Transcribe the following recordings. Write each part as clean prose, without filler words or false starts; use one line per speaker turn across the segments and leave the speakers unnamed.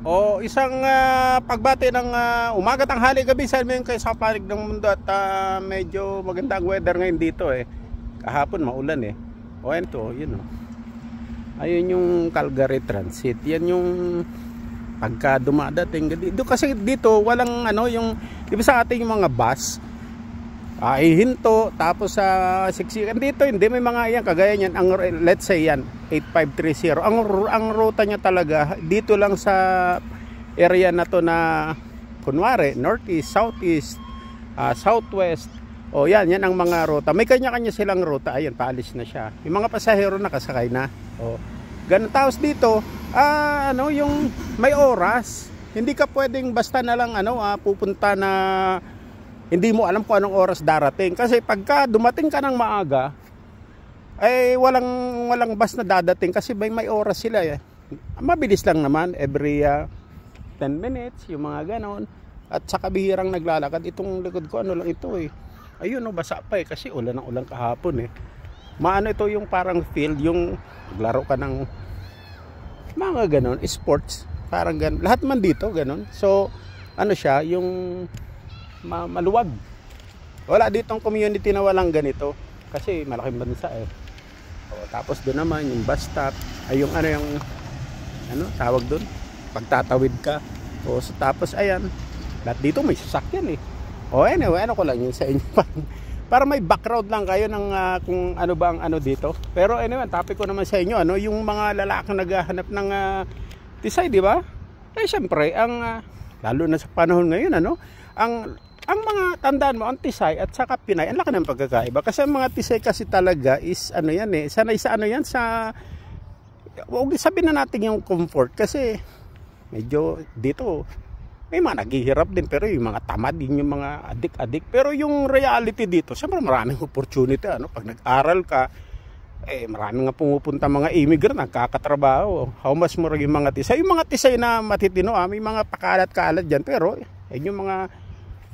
O isang pagbati ng umaga, tanghali, gabi sa amin kayo sa panig ng mundo. At medyo maganda ang weather ngayon dito eh. Kahapon maulan eh. O yan to, yun o. Ayun yung Calgary Transit. Yan yung pagka dumadating dito, kasi dito walang ano yung, di ba sa ating mga bus ihinto tapos sa siksikan, dito hindi, may mga yan kagaya niyan, ang let's say yan 8530, ang ruta niya talaga dito lang sa area na to na kunwari northeast, southeast, southwest. O yan ang mga ruta, may kanya-kanya silang ruta. Ayan, paalis na siya, yung mga pasahero nakasakay na. O ganun. Tapos dito ano yung may oras, hindi ka pwedeng basta na lang pupunta na hindi mo alam kung anong oras darating. Kasi pagka dumating ka ng maaga, walang bus na dadating kasi may oras sila eh. Mabilis lang naman, every 10 minutes, yung mga ganon. At sa kabihirang naglalakad, itong likod ko ano lang ito eh. Ayun basa pa eh, kasi ulan ng ulan kahapon eh. Maano ito yung parang field, yung maglaro ka ng mga ganon, sports, parang ganon. Lahat man dito ganon. So ano siya, yung maluwag. Wala ditong community na walang ganito kasi malaking bansa eh. Tapos doon naman yung bus stop, ay yung tawag doon, pagtatawid ka. Tapos ayan, lahat dito may sasakyan eh. Anyway, ko lang yun sa inyo para may background lang kayo ng kung ano ba ang dito. Pero anyway, topic ko naman sa inyo yung mga lalaki naghahanap ng tisay, di ba? Syempre lalo na sa panahon ngayon ang mga tandaan mo, ang tisay at saka Pinay, ang laki ng pagkakaiba. Kasi ang mga tisay kasi talaga is sanay sa huwag sabihin na natin yung comfort kasi medyo dito may mga naghihirap din, pero yung mga tamad din, yung mga adik-adik. Pero yung reality dito, siyempre maraming opportunity. Pag nag-aral ka, maraming nga pumupunta mga immigrant, nagkakatrabaho. How much more yung mga tisay? Yung mga tisay na matitino, may mga pakalat-kalat dyan, pero yung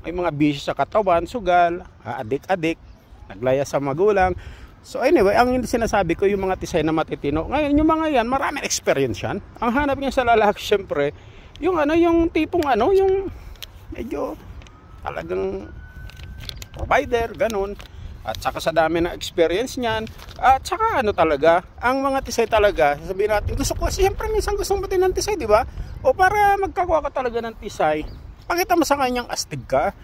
may mga bisyo sa katawan, sugal, adik-adik, naglaya sa magulang. So anyway, ang sinasabi ko yung mga tisay na matitino. Ngayon yung mga yan, maraming experience yan. Ang hanap niya sa lalaki syempre, yung yung tipong yung medyo talagang provider, ganun. At saka sa dami na experience niyan, at saka talaga, ang mga tisay talaga, sasabihin natin, gusto ko, siyempre minsan gustong batin ng tisay, di ba? O para magkakuha ka talaga ng tisay, pakita mo sa kanyang astig ka.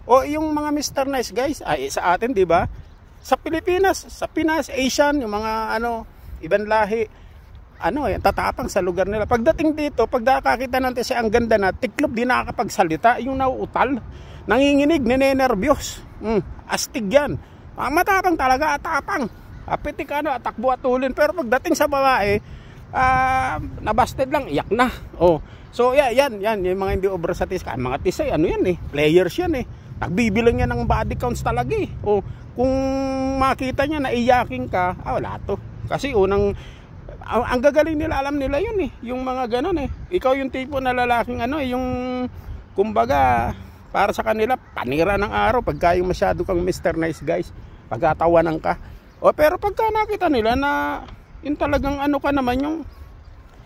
O yung mga Mr. Nice guys, sa atin, di ba? Sa Pilipinas, sa Pinas, Asian, yung mga ibang lahi, tatapang sa lugar nila. Pagdating dito, pag nakakita ng tisay, ang ganda na, tiklop, di nakakapagsalita, yung nauutal, nanginginig, ninenervyos. Astig yan. Matapang talaga, atapang. Pitik atakbo at tulin. Pero pagdating sa babae, nabasted lang, iyak na. So yan yung mga hindi obra sa tisay. Mga tisay players yan eh. Nagbibilang yan ng body counts talaga eh. Kung makita niya na iyaking ka, wala to. Kasi ang gagaling nila, alam nila yun eh. Yung mga ganon eh. Ikaw yung tipo na lalaking yung kumbaga para sa kanila panira ng araw pagka yung masyado kang Mr. Nice guys, pagkatawanan ka. Pero pagka nakita nila na yung talagang ka naman, yung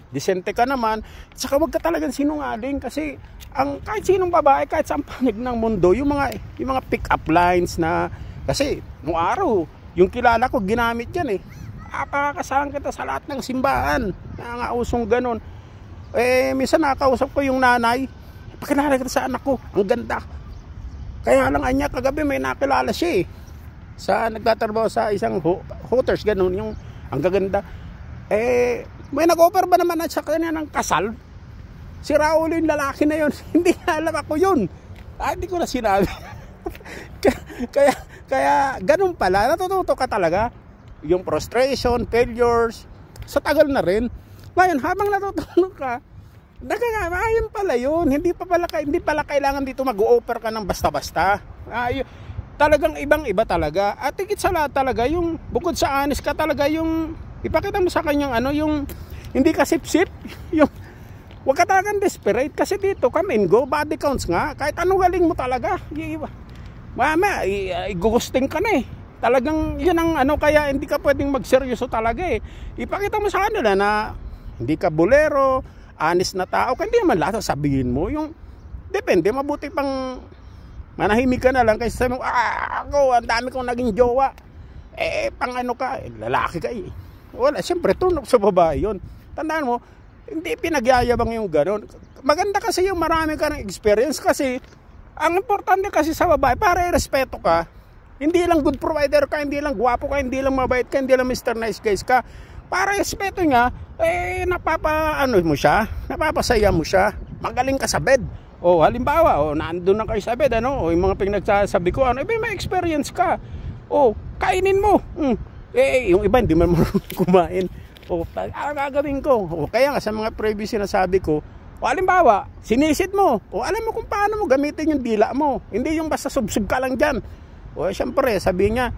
disente ka naman, saka wag ka talagang sinungaling. Kasi kahit sinong babae, kahit sa panig ng mundo, yung mga pick up lines na, kasi nung araw yung kilala ko ginamit yan eh. Pakakasahan kita sa lahat ng simbahan, nangausong ganun. Minsan nakakausap ko yung nanay, pakilala kita sa anak ko, ang ganda. Kaya lang anya kagabi may nakilala siya eh, nagtatrabaho sa isang Hooters, ganun, yung ang gaganda. May nag-offer ba naman sa kanya ng kasal? Si Raul yung lalaki na yun. Hindi na alam, ako yun. Hindi ko na sinabi. kaya ganun pala, natututo ka talaga. Yung frustration, failures, sa tagal na rin. Ngayon, habang natutunan ka, ayun pala yun. Hindi pala kailangan dito mag-offer ka ng basta-basta. Talagang ibang-iba talaga. At higit sa lahat talaga, yung bukod sa honest ka talaga, yung ipakita mo sa kanyang yung hindi ka sip-sip, yung wag ka talagang desperate. Kasi dito, come and go, body counts nga. Kahit anong galing mo talaga, mama, igugusting ka na eh. Talagang yun ang kaya hindi ka pwedeng magseryoso talaga eh. Ipakita mo sa kanila na hindi ka bolero, honest na tao, hindi naman lahat sabihin mo. Yung, depende, mabuti pang manahimik ka na lang kaysa sabi mo, ako, ang dami kong naging jowa. Pang ano ka, lalaki ka eh. Wala, siyempre, tunok sa babae yun. Tandaan mo, hindi pinagyayabang yung gano'n. Maganda kasi yung marami ka ng experience kasi, ang importante kasi sa babae, para i-respeto ka, hindi lang good provider ka, hindi lang gwapo ka, hindi lang mabait ka, hindi lang Mr. Nice Guys ka. Para respeto niya, napapa-ano mo siya, napapasaya mo siya, magaling ka sa bed. O halimbawa, nandun na kayo sa bed, o yung mga pinagsasabi ko, may experience ka. O, kainin mo. Yung iba hindi man marunong kumain. O, gagawin ko. O, kaya nga sa mga previous sinasabi ko, o halimbawa, sinisid mo. O, alam mo kung paano mo gamitin yung dila mo. Hindi yung basta subsub ka lang dyan. O, siyempre, sabi niya,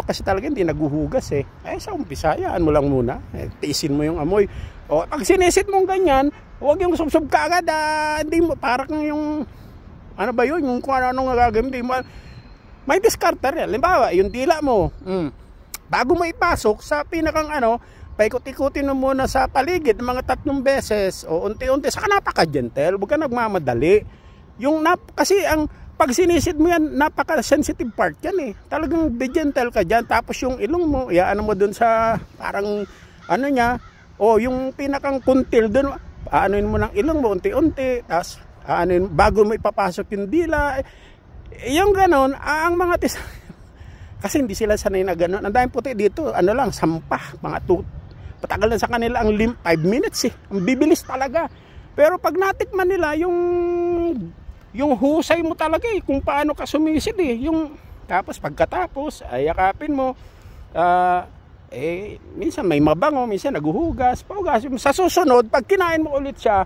kasi talaga hindi naguhugas sa umpisa, yan mo lang muna. Tiisin mo yung amoy. O, pag sinisid mong ganyan, huwag yung subsub ka agad. Hindi mo, parang yung, ano ba yun? Yung kung ano gagawin, hindi mo, may discarter yan. Halimbawa, yung dila mo, bago mo ipasok sa pinakang paikot-ikutin mo muna sa paligid ng mga 3 beses o unti-unti. Saka napaka-gentle, huwag ka nagmamadali. Kasi ang pag sinisid mo yan, napaka-sensitive part yan Talagang be gentle ka dyan. Tapos yung ilong mo, mo dun sa parang niya, o yung pinakang kuntil dun, aanuin mo ng ilong mo unti-unti. Tapos bago mo ipapasok yung dila, yung ganon, ang mga kasi hindi sila sanay na ganon. Ang daming puti dito, sampah, mga patagal na sa kanila ang 5 minutes Ang bibilis talaga. Pero pag natikman nila yung husay mo talaga kung paano ka sumisid tapos pagkatapos yakapin mo, minsan may mabango, minsan naguhugas, paugasin mo. Sa susunod, pag kinain mo ulit siya,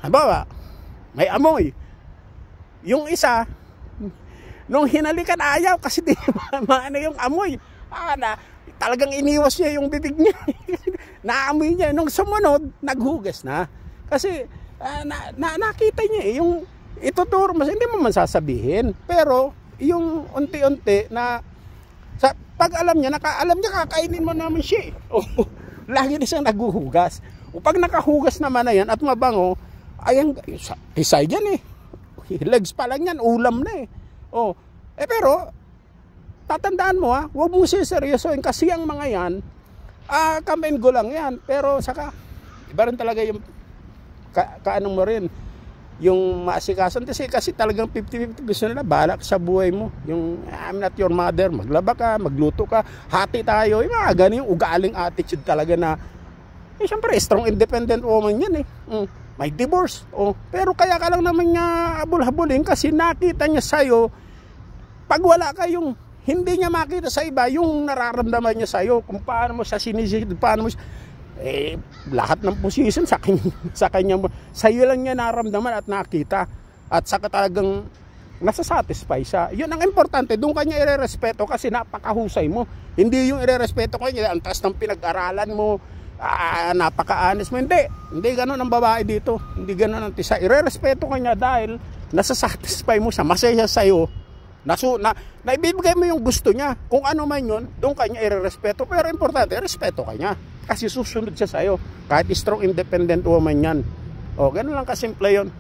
halimbawa, may amoy. Yung isa, nung hinalikan ayaw kasi di maano yung amoy. Talagang iniwas niya yung bibig niya. Naamoy niya. Nung sumunod, naghugas na. Kasi nakita niya yung ituturo mo. Hindi mo man sasabihin. Pero yung unti-unti na pag alam niya, kakainin mo naman siya lagi na siyang naghuhugas. O pag nakahugas naman na yan at mabango, ayan, isay dyan legs pa lang yan, ulam na pero tatandaan mo huwag mo seryosoin kasi ang mga yan come and go lang yan. Pero saka iba rin talaga yung kaanong mo rin yung maasikason kasi talagang 50-50 gusto nila bahala sa buhay mo. Yung I'm not your mother, maglaba ka, magluto ka, hati tayo, yung mga ganun yung ugaling attitude talaga na syempre strong independent woman yan may divorce. Pero kaya ka lang naman niya abul-habulin kasi nakita niya sa'yo. Pag wala kayong, hindi niya makita sa iba yung nararamdaman niya sa'yo. Kung paano mo siya sinisid, paano mo siya, lahat ng position sa kanya, sa'yo lang niya nararamdaman at nakita. At saka talagang nasasatisfy siya. Yun ang importante, doon kanya irerespeto kasi napakahusay mo. Hindi yung irerespeto kanya, ang taas ng pinag-aralan mo, napaka-honest mo. Hindi gano'n ang babae dito. Hindi gano'n ang tisa. Irerespeto ka niya dahil nasasatisfy mo siya, masaya sa'yo. Naibibigay mo yung gusto niya. Kung ano man yun, doon kanya irerespeto. Pero importante, respeto ka niya. Kasi susunod siya sa'yo. Kahit strong independent woman yan. Gano'n lang kasimple yun.